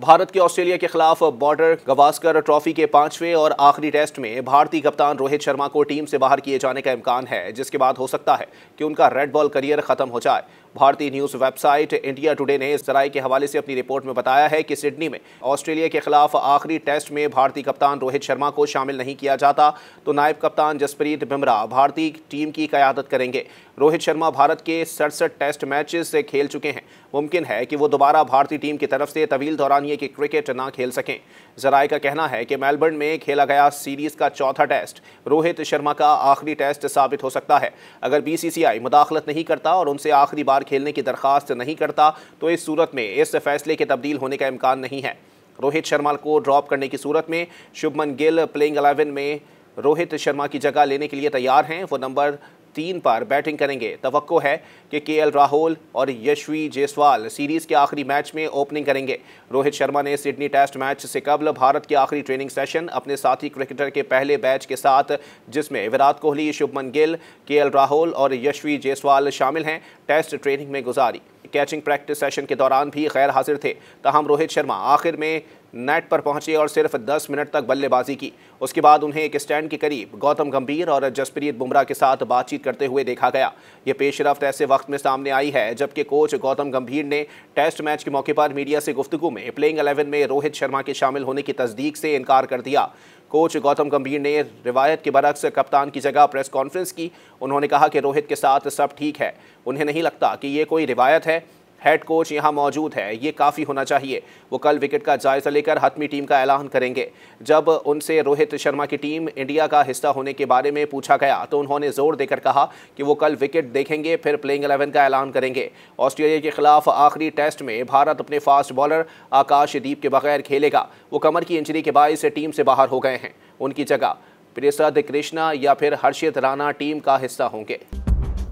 भारत के ऑस्ट्रेलिया के खिलाफ बॉर्डर गवास्कर ट्रॉफी के 5वें और आखिरी टेस्ट में भारतीय कप्तान रोहित शर्मा को टीम से बाहर किए जाने का इम्कान है, जिसके बाद हो सकता है कि उनका रेड बॉल करियर खत्म हो जाए। भारतीय न्यूज वेबसाइट इंडिया टुडे ने इस जराये के हवाले से अपनी रिपोर्ट में बताया है कि सिडनी में ऑस्ट्रेलिया के खिलाफ आखिरी टेस्ट में भारतीय कप्तान रोहित शर्मा को शामिल नहीं किया जाता तो नायब कप्तान जसप्रीत बुमराह भारतीय टीम की क़यादत करेंगे। रोहित शर्मा भारत के 67 टेस्ट मैचेस से खेल चुके हैं। मुमकिन है कि वो दोबारा भारतीय टीम की तरफ से तवील दौरानिये की क्रिकेट ना खेल सकें। जराये का कहना है कि मेलबर्न में खेला गया सीरीज का चौथा टेस्ट रोहित शर्मा का आखिरी टेस्ट साबित हो सकता है। अगर बीसीसीआई मुदाखलत नहीं करता और उनसे आखिरी बार खेलने की दरख्वास्त नहीं करता तो इस सूरत में इस फैसले के तब्दील होने का इम्कान नहीं है। रोहित शर्मा को ड्रॉप करने की सूरत में शुभमन गिल प्लेइंग 11 में रोहित शर्मा की जगह लेने के लिए तैयार हैं। वो नंबर 3 पर बैटिंग करेंगे। तवक्को है कि केएल राहुल और यशवी जायसवाल सीरीज के आखिरी मैच में ओपनिंग करेंगे। रोहित शर्मा ने सिडनी टेस्ट मैच से कबल भारत के आखिरी ट्रेनिंग सेशन अपने साथी क्रिकेटर के पहले बैच के साथ, जिसमें विराट कोहली, शुभमन गिल, केएल राहुल और यशवी जायसवाल शामिल हैं, टेस्ट ट्रेनिंग में गुजारी। कैचिंग प्रैक्टिस सेशन के दौरान भी गैर हाजिर थे। तहम रोहित शर्मा आखिर में नेट पर पहुंचे और सिर्फ 10 मिनट तक बल्लेबाजी की। उसके बाद उन्हें एक स्टैंड के करीब गौतम गंभीर और जसप्रीत बुमराह के साथ बातचीत करते हुए देखा गया। ये पेशरफ्त ऐसे वक्त में सामने आई है जबकि कोच गौतम गंभीर ने टेस्ट मैच के मौके पर मीडिया से गुफ्तगू में प्लेइंग 11 में रोहित शर्मा के शामिल होने की तस्दीक से इनकार कर दिया। कोच गौतम गंभीर ने रिवायत के बरक्स कप्तान की जगह प्रेस कॉन्फ्रेंस की। उन्होंने कहा कि रोहित के साथ सब ठीक है। उन्हें नहीं लगता कि ये कोई रिवायत है। हेड कोच यहां मौजूद है, ये काफ़ी होना चाहिए। वो कल विकेट का जायजा लेकर हतमी टीम का ऐलान करेंगे। जब उनसे रोहित शर्मा की टीम इंडिया का हिस्सा होने के बारे में पूछा गया तो उन्होंने जोर देकर कहा कि वो कल विकेट देखेंगे, फिर प्लेइंग 11 का ऐलान करेंगे। ऑस्ट्रेलिया के खिलाफ आखिरी टेस्ट में भारत अपने फास्ट बॉलर आकाशदीप के बगैर खेलेगा। वो कमर की इंजरी के बायस टीम से बाहर हो गए हैं। उनकी जगह प्रसाद कृष्णा या फिर हर्षित राणा टीम का हिस्सा होंगे।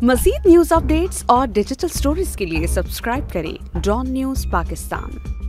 मज़ीद न्यूज़ अपडेट्स और डिजिटल स्टोरीज के लिए सब्सक्राइब करें डॉन न्यूज़ पाकिस्तान।